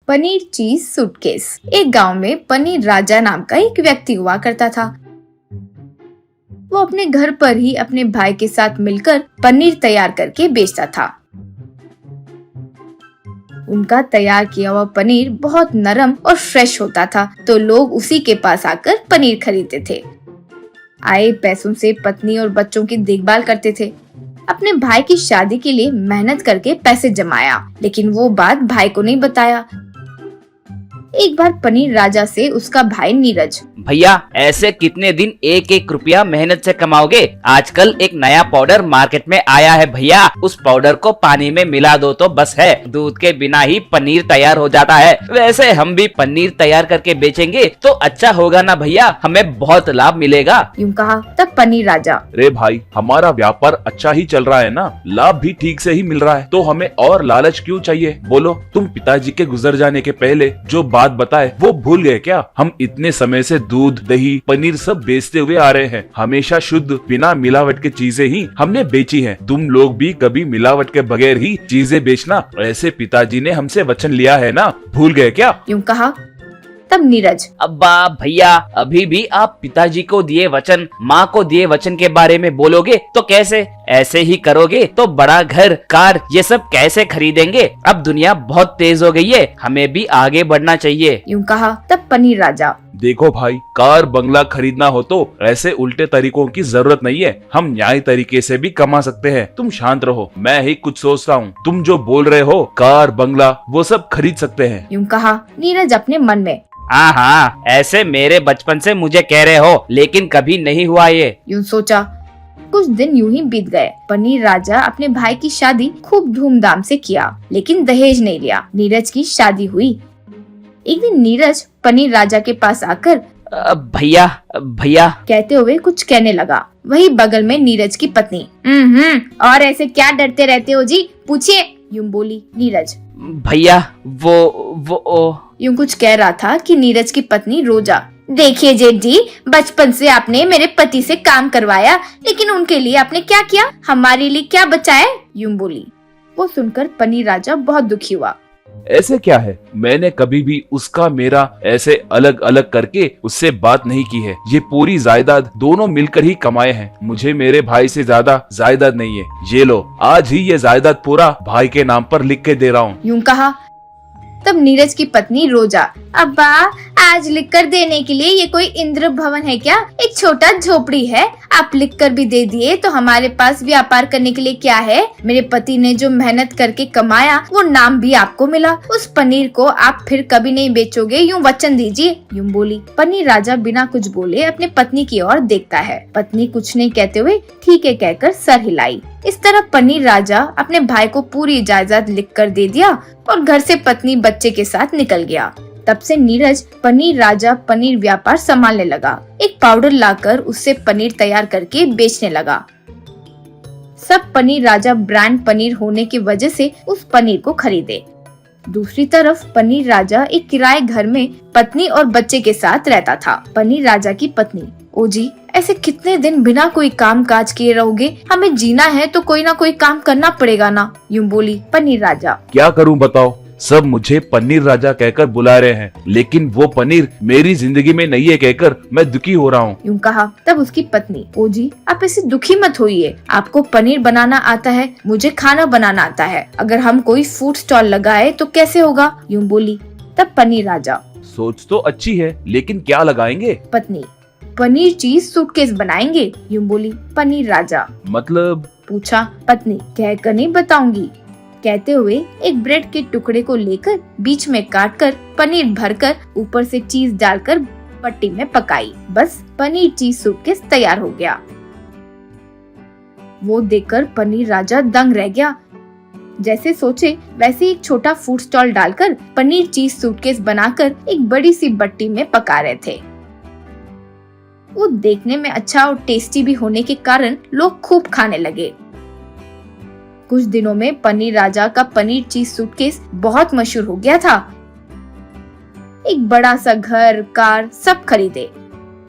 पनीर चीज सूटकेस। एक गांव में पनीर राजा नाम का एक व्यक्ति हुआ करता था। वो अपने घर पर ही अपने भाई के साथ मिलकर पनीर तैयार करके बेचता था। उनका तैयार किया हुआ पनीर बहुत नरम और फ्रेश होता था, तो लोग उसी के पास आकर पनीर खरीदते थे। आए पैसों से पत्नी और बच्चों की देखभाल करते थे। अपने भाई की शादी के लिए मेहनत करके पैसे जमाया, लेकिन वो बात भाई को नहीं बताया। एक बार पनीर राजा से उसका भाई नीरज, भैया ऐसे कितने दिन एक एक रुपया मेहनत से कमाओगे? आजकल एक नया पाउडर मार्केट में आया है भैया, उस पाउडर को पानी में मिला दो तो बस है, दूध के बिना ही पनीर तैयार हो जाता है। वैसे हम भी पनीर तैयार करके बेचेंगे तो अच्छा होगा ना भैया, हमें बहुत लाभ मिलेगा। यूं कहा तब पनीर राजा, अरे भाई हमारा व्यापार अच्छा ही चल रहा है ना, लाभ भी ठीक से ही मिल रहा है, तो हमें और लालच क्यों चाहिए? बोलो, तुम पिताजी के गुजर जाने के पहले जो बात बताए वो भूल गए क्या? हम इतने समय से दूध, दही, पनीर सब बेचते हुए आ रहे हैं, हमेशा शुद्ध बिना मिलावट की चीजें ही हमने बेची हैं। तुम लोग भी कभी मिलावट के बगैर ही चीजें बेचना, ऐसे पिताजी ने हमसे वचन लिया है ना, भूल गए क्या? यूं कहा तब नीरज, अब्बा भैया अभी भी आप पिताजी को दिए वचन, माँ को दिए वचन के बारे में बोलोगे तो कैसे? ऐसे ही करोगे तो बड़ा घर, कार ये सब कैसे खरीदेंगे? अब दुनिया बहुत तेज हो गई है, हमें भी आगे बढ़ना चाहिए। यूं कहा तब पनीर राजा, देखो भाई, कार बंगला खरीदना हो तो ऐसे उल्टे तरीकों की जरूरत नहीं है, हम न्याय तरीके से भी कमा सकते हैं। तुम शांत रहो, मैं ही कुछ सोचता हूँ। तुम जो बोल रहे हो कार बंगला वो सब खरीद सकते हैं। यूं कहा नीरज अपने मन में, हाँ, ऐसे मेरे बचपन से मुझे कह रहे हो, लेकिन कभी नहीं हुआ ये। यूं सोचा। कुछ दिन यूं ही बीत गए। पनीर राजा अपने भाई की शादी खूब धूमधाम से किया, लेकिन दहेज नहीं लिया। नीरज की शादी हुई। एक दिन नीरज पनीर राजा के पास आकर भैया भैया कहते हुए कुछ कहने लगा। वही बगल में नीरज की पत्नी, और ऐसे क्या डरते रहते हो जी, पूछिए, यूं बोली नीरज। भैया वो यूं कुछ कह रहा था कि नीरज की पत्नी रोजा, देखिए जेठ जी, बचपन से आपने मेरे पति से काम करवाया, लेकिन उनके लिए आपने क्या किया, हमारे लिए क्या बचाया? यूं बोली। वो सुनकर पनीर राजा बहुत दुखी हुआ। ऐसे क्या है, मैंने कभी भी उसका मेरा ऐसे अलग अलग करके उससे बात नहीं की है। ये पूरी जायदाद दोनों मिलकर ही कमाए हैं, मुझे मेरे भाई से ज्यादा जायदाद नहीं है। ये लो, आज ही ये जायदाद पूरा भाई के नाम पर लिख के दे रहा हूँ। यूं कहा तब नीरज की पत्नी रोजा, अब्बा आज लिखकर देने के लिए ये कोई इंद्र भवन है क्या? एक छोटा झोपड़ी है, आप लिखकर भी दे दिए तो हमारे पास व्यापार करने के लिए क्या है? मेरे पति ने जो मेहनत करके कमाया वो नाम भी आपको मिला, उस पनीर को आप फिर कभी नहीं बेचोगे, यूं वचन दीजिए। यूं बोली। पनीर राजा बिना कुछ बोले अपने पत्नी की ओर देखता है। पत्नी कुछ नहीं कहते हुए ठीक है कहकर सर हिलाई। इस तरह पनीर राजा अपने भाई को पूरी जायदाद लिख कर दे दिया और घर से पत्नी बच्चे के साथ निकल गया। तब से नीरज पनीर राजा पनीर व्यापार संभालने लगा। एक पाउडर लाकर उससे पनीर तैयार करके बेचने लगा। सब पनीर राजा ब्रांड पनीर होने की वजह से उस पनीर को खरीदे। दूसरी तरफ पनीर राजा एक किराए घर में पत्नी और बच्चे के साथ रहता था। पनीर राजा की पत्नी, ओ जी, ऐसे कितने दिन बिना कोई काम काज किए रहोगे? हमें जीना है तो कोई ना कोई काम करना पड़ेगा ना, यूं बोली पनीर राजा। क्या करूं बताओ, सब मुझे पनीर राजा कहकर बुला रहे हैं, लेकिन वो पनीर मेरी जिंदगी में नहीं है कहकर मैं दुखी हो रहा हूँ। यूं कहा तब उसकी पत्नी, ओ जी आप ऐसे दुखी मत होइए, आपको पनीर बनाना आता है, मुझे खाना बनाना आता है, अगर हम कोई फूड स्टॉल लगाए तो कैसे होगा? यूं बोली। तब पनीर राजा, सोच तो अच्छी है, लेकिन क्या लगाएंगे? पत्नी, पनीर चीज सूटकेस बनाएंगे, यूं बोली पनीर राजा। मतलब? पूछा पत्नी। कहकर नहीं बताऊंगी, कहते हुए एक ब्रेड के टुकड़े को लेकर बीच में काटकर पनीर भरकर ऊपर से चीज डालकर पट्टी में पकाई। बस पनीर चीज सूटकेस तैयार हो गया। वो देखकर पनीर राजा दंग रह गया। जैसे सोचे वैसे एक छोटा फूड स्टॉल डालकर पनीर चीज सूटकेस बनाकर एक बड़ी सी बट्टी में पका रहे थे। वो देखने में अच्छा और टेस्टी भी होने के कारण लोग खूब खाने लगे। कुछ दिनों में पनीर राजा का पनीर चीज सूटकेस बहुत मशहूर हो गया था। एक बड़ा सा घर, कार सब खरीदे।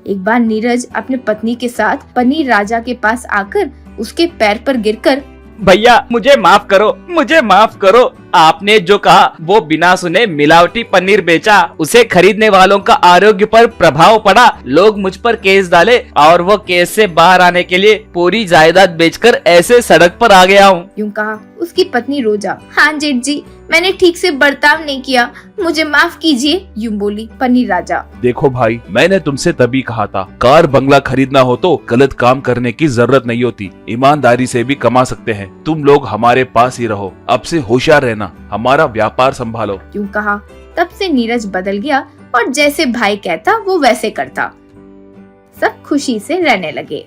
एक बार नीरज अपने पत्नी के साथ पनीर राजा के पास आकर उसके पैर पर गिरकर भैया मुझे माफ करो, मुझे माफ करो। आपने जो कहा वो बिना सुने मिलावटी पनीर बेचा, उसे खरीदने वालों का आरोग्य पर प्रभाव पड़ा, लोग मुझ पर केस डाले और वो केस से बाहर आने के लिए पूरी जायदाद बेचकर ऐसे सड़क पर आ गया हूँ। यूं कहा उसकी पत्नी रोजा। हाँ जेठ जी, मैंने ठीक से बर्ताव नहीं किया, मुझे माफ कीजिए, यूं बोली पनीर राजा। देखो भाई, मैंने तुमसे तभी कहा था, कार बंगला खरीदना हो तो गलत काम करने की जरूरत नहीं होती, ईमानदारी से भी कमा सकते हैं। तुम लोग हमारे पास ही रहो, अब से होशियार रहना, हमारा व्यापार संभालो। यूं कहा तब से नीरज बदल गया और जैसे भाई कहता वो वैसे करता। सब खुशी से रहने लगे।